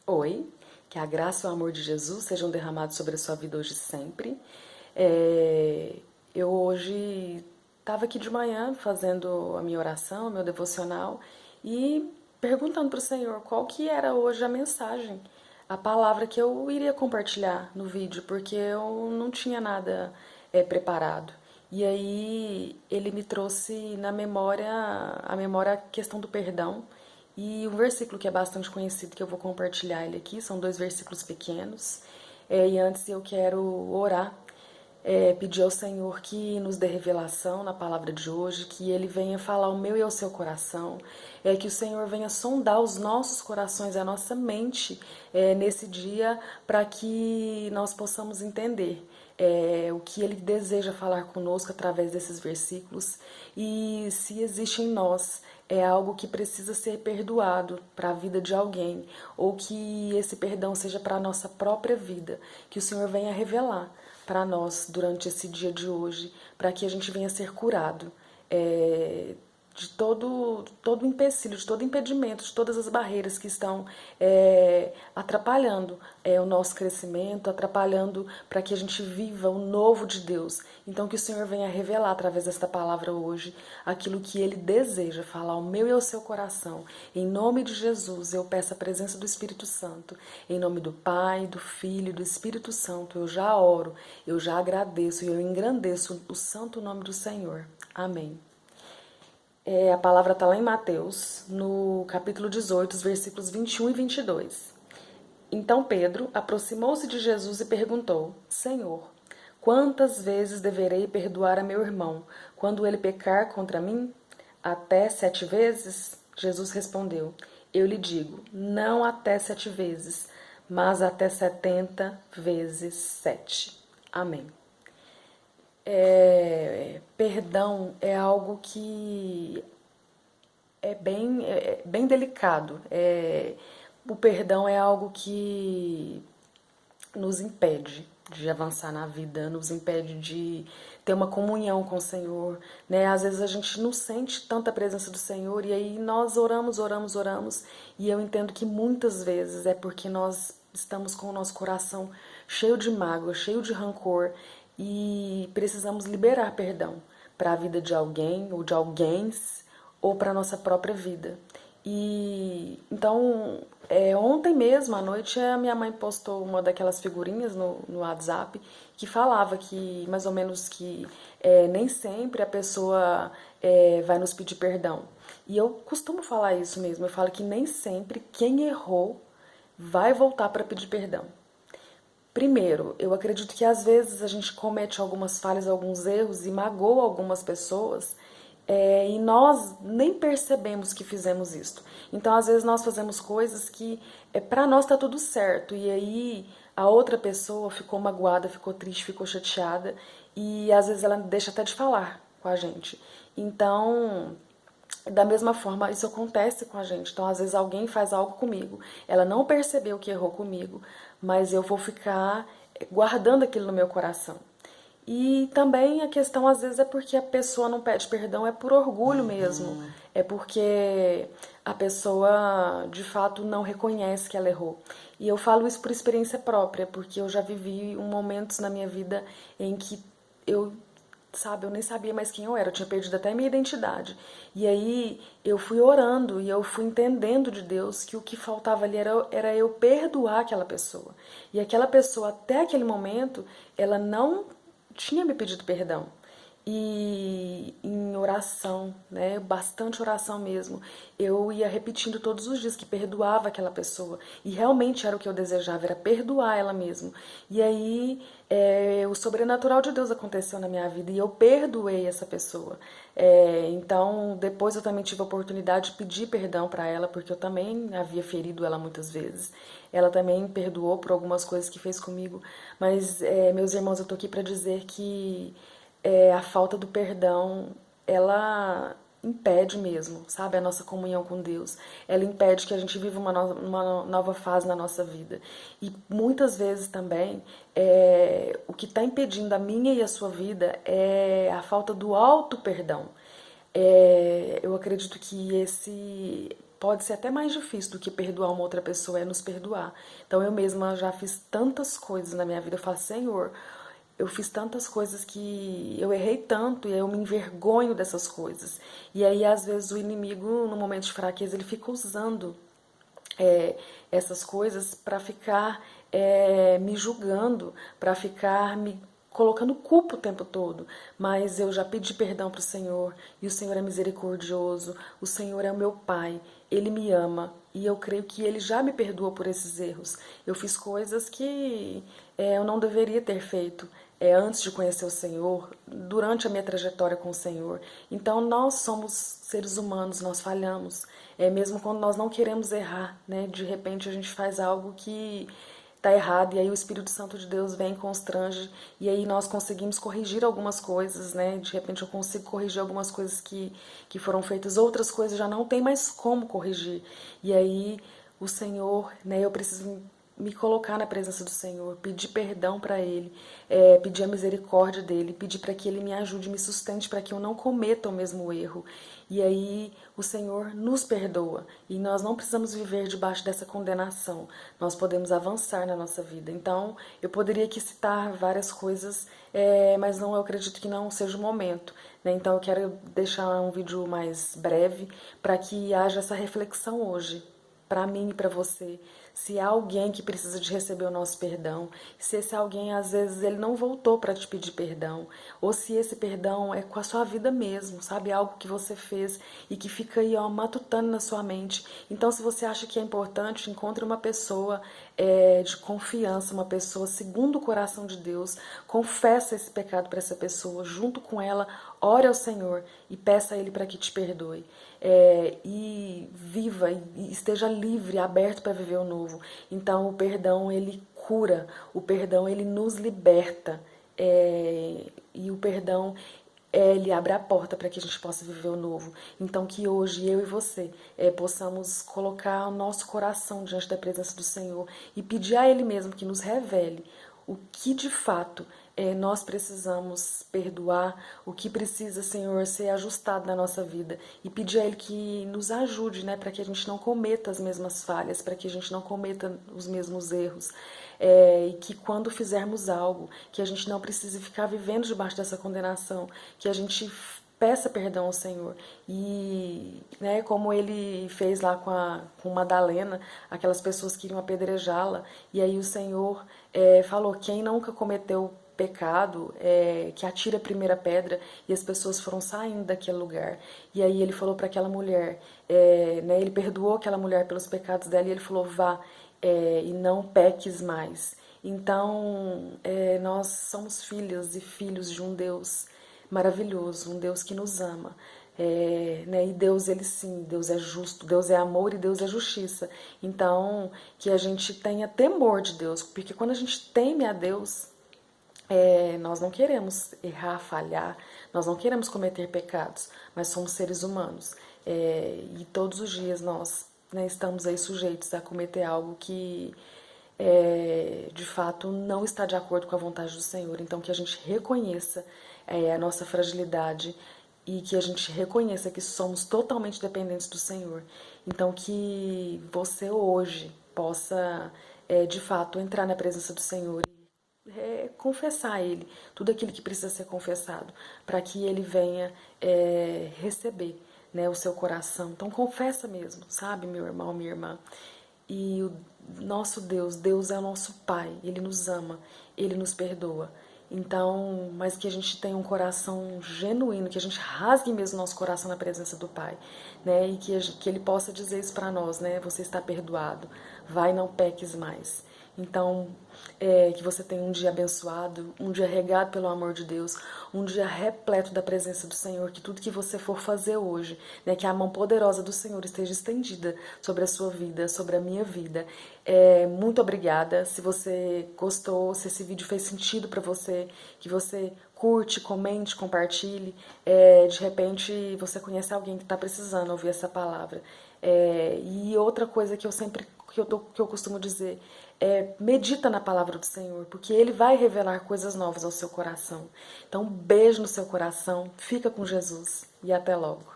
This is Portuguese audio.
Oi, que a graça e o amor de Jesus sejam derramados sobre a sua vida hoje e sempre. Eu hoje estava aqui de manhã fazendo a minha oração, meu devocional e perguntando para o Senhor qual que era hoje a mensagem, a palavra que eu iria compartilhar no vídeo, porque eu não tinha nada preparado. E aí ele me trouxe na memória a questão do perdão e um versículo que é bastante conhecido que eu vou compartilhar ele aqui, são dois versículos pequenos. E antes eu quero orar, pedir ao Senhor que nos dê revelação na palavra de hoje, que Ele venha falar ao meu e ao seu coração, que o Senhor venha sondar os nossos corações, a nossa mente nesse dia, para que nós possamos entender o que Ele deseja falar conosco através desses versículos e se existe em nós algo que precisa ser perdoado para a vida de alguém, ou que esse perdão seja para a nossa própria vida, que o Senhor venha revelar para nós durante esse dia de hoje, para que a gente venha ser curado de todo empecilho, de todo impedimento, de todas as barreiras que estão atrapalhando o nosso crescimento, atrapalhando para que a gente viva o novo de Deus. Então que o Senhor venha revelar através desta palavra hoje aquilo que Ele deseja falar ao meu e ao seu coração. Em nome de Jesus, eu peço a presença do Espírito Santo. Em nome do Pai, do Filho e do Espírito Santo, eu já oro, eu já agradeço e eu engrandeço o santo nome do Senhor. Amém. A palavra está lá em Mateus, no capítulo 18, os versículos 21 e 22. Então Pedro aproximou-se de Jesus e perguntou: Senhor, quantas vezes deverei perdoar a meu irmão quando ele pecar contra mim? Até 7 vezes? Jesus respondeu: Eu lhe digo, não até 7 vezes, mas até 70 vezes 7. Amém. Perdão é algo que é bem delicado. O perdão é algo que nos impede de avançar na vida, nos impede de ter uma comunhão com o Senhor, né? Às vezes a gente não sente tanta presença do Senhor e aí nós oramos, oramos, oramos, e eu entendo que muitas vezes é porque nós estamos com o nosso coração cheio de mágoa, cheio de rancor e precisamos liberar perdão para a vida de alguém ou de alguém ou para a nossa própria vida. E então, ontem mesmo à noite a minha mãe postou uma daquelas figurinhas no WhatsApp que falava que mais ou menos que nem sempre a pessoa vai nos pedir perdão. E eu costumo falar isso mesmo, eu falo que nem sempre quem errou vai voltar para pedir perdão. Primeiro, eu acredito que às vezes a gente comete algumas falhas, alguns erros e magoa algumas pessoas e nós nem percebemos que fizemos isso. Então, às vezes nós fazemos coisas que para nós tá tudo certo e aí a outra pessoa ficou magoada, ficou triste, ficou chateada e às vezes ela deixa até de falar com a gente. Então, da mesma forma, isso acontece com a gente. Então, às vezes, alguém faz algo comigo, ela não percebeu que errou comigo, mas eu vou ficar guardando aquilo no meu coração. E também a questão, às vezes, é porque a pessoa não pede perdão, é por orgulho mesmo. É porque a pessoa, de fato, não reconhece que ela errou. E eu falo isso por experiência própria, porque eu já vivi momentos na minha vida em que eu nem sabia mais quem eu era, eu tinha perdido até a minha identidade. E aí eu fui orando e eu fui entendendo de Deus que o que faltava ali era eu perdoar aquela pessoa. E aquela pessoa, até aquele momento, ela não tinha me pedido perdão. E em oração, né, bastante oração mesmo, eu ia repetindo todos os dias que perdoava aquela pessoa. E realmente era o que eu desejava, era perdoar ela mesmo. E aí o sobrenatural de Deus aconteceu na minha vida e eu perdoei essa pessoa. Então, depois eu também tive a oportunidade de pedir perdão para ela, porque eu também havia ferido ela muitas vezes. Ela também perdoou por algumas coisas que fez comigo. Mas, meus irmãos, eu tô aqui para dizer que a falta do perdão, ela impede mesmo, sabe, a nossa comunhão com Deus. Ela impede que a gente viva uma nova fase na nossa vida. E muitas vezes também, o que está impedindo a minha e a sua vida é a falta do auto-perdão. Eu acredito que esse pode ser até mais difícil do que perdoar uma outra pessoa, é nos perdoar. Então eu mesma já fiz tantas coisas na minha vida, eu falo, Senhor, eu fiz tantas coisas que eu errei tanto e eu me envergonho dessas coisas. E aí, às vezes, o inimigo, no momento de fraqueza, ele fica usando essas coisas para ficar me julgando, para ficar me colocando culpa o tempo todo. Mas eu já pedi perdão para o Senhor, e o Senhor é misericordioso, o Senhor é o meu Pai, Ele me ama, e eu creio que Ele já me perdoa por esses erros. Eu fiz coisas que eu não deveria ter feito antes de conhecer o Senhor, durante a minha trajetória com o Senhor. Então nós somos seres humanos, nós falhamos. Mesmo quando nós não queremos errar, né? De repente a gente faz algo que está errado e aí o Espírito Santo de Deus vem e constrange e aí nós conseguimos corrigir algumas coisas, né? De repente eu consigo corrigir algumas coisas que foram feitas, outras coisas já não tem mais como corrigir. E aí o Senhor, né? Eu preciso me colocar na presença do Senhor, pedir perdão para Ele, pedir a misericórdia dEle, pedir para que Ele me ajude, me sustente para que eu não cometa o mesmo erro. E aí o Senhor nos perdoa e nós não precisamos viver debaixo dessa condenação, nós podemos avançar na nossa vida. Então eu poderia aqui citar várias coisas, mas não, eu acredito que não seja o momento. Né? Então eu quero deixar um vídeo mais breve para que haja essa reflexão hoje, para mim e para você. Se há alguém que precisa de receber o nosso perdão, se esse alguém às vezes ele não voltou para te pedir perdão, ou se esse perdão é com a sua vida mesmo, sabe, algo que você fez e que fica aí ó, matutando na sua mente. Então se você acha que é importante, encontre uma pessoa de confiança, uma pessoa segundo o coração de Deus, confessa esse pecado para essa pessoa, junto com ela, ore ao Senhor e peça a Ele para que te perdoe. E viva e esteja livre, aberto para viver o novo. Então o perdão ele cura, o perdão ele nos liberta, e o perdão ele abre a porta para que a gente possa viver o novo. Então que hoje eu e você possamos colocar o nosso coração diante da presença do Senhor e pedir a Ele mesmo que nos revele o que de fato nós precisamos perdoar, o que precisa, Senhor, ser ajustado na nossa vida e pedir a Ele que nos ajude, né, para que a gente não cometa as mesmas falhas, para que a gente não cometa os mesmos erros, e que quando fizermos algo, que a gente não precise ficar vivendo debaixo dessa condenação, que a gente peça perdão ao Senhor. E né, como ele fez lá com Madalena, aquelas pessoas que iriam apedrejá-la, e aí o Senhor falou, quem nunca cometeu pecado, que atira a primeira pedra, e as pessoas foram saindo daquele lugar. E aí ele falou para aquela mulher, né, ele perdoou aquela mulher pelos pecados dela, e ele falou, vá, e não peques mais. Então, nós somos filhas e filhos de um Deus maravilhoso, um Deus que nos ama. Né? E Deus, ele sim, Deus é justo, Deus é amor e Deus é justiça. Então, que a gente tenha temor de Deus, porque quando a gente teme a Deus, nós não queremos errar, falhar, nós não queremos cometer pecados, mas somos seres humanos. E todos os dias nós, né, estamos aí sujeitos a cometer algo que de fato não está de acordo com a vontade do Senhor. Então que a gente reconheça a nossa fragilidade e que a gente reconheça que somos totalmente dependentes do Senhor. Então que você hoje possa de fato entrar na presença do Senhor e confessar a Ele tudo aquilo que precisa ser confessado, para que Ele venha receber, né, o seu coração. Então confessa mesmo, sabe, meu irmão, minha irmã. E o nosso Deus, Deus é o nosso Pai, Ele nos ama, Ele nos perdoa. Então, mas que a gente tenha um coração genuíno, que a gente rasgue mesmo nosso coração na presença do Pai, né? E que Ele possa dizer isso para nós, né? Você está perdoado, vai, não peques mais. Então, que você tenha um dia abençoado, um dia regado pelo amor de Deus, um dia repleto da presença do Senhor, que tudo que você for fazer hoje, né, que a mão poderosa do Senhor esteja estendida sobre a sua vida, sobre a minha vida. Muito obrigada. Se você gostou, se esse vídeo fez sentido para você, que você curte, comente, compartilhe. De repente você conhece alguém que está precisando ouvir essa palavra. E outra coisa que eu costumo dizer medita na palavra do Senhor, porque Ele vai revelar coisas novas ao seu coração. Então, um beijo no seu coração, fica com Jesus e até logo.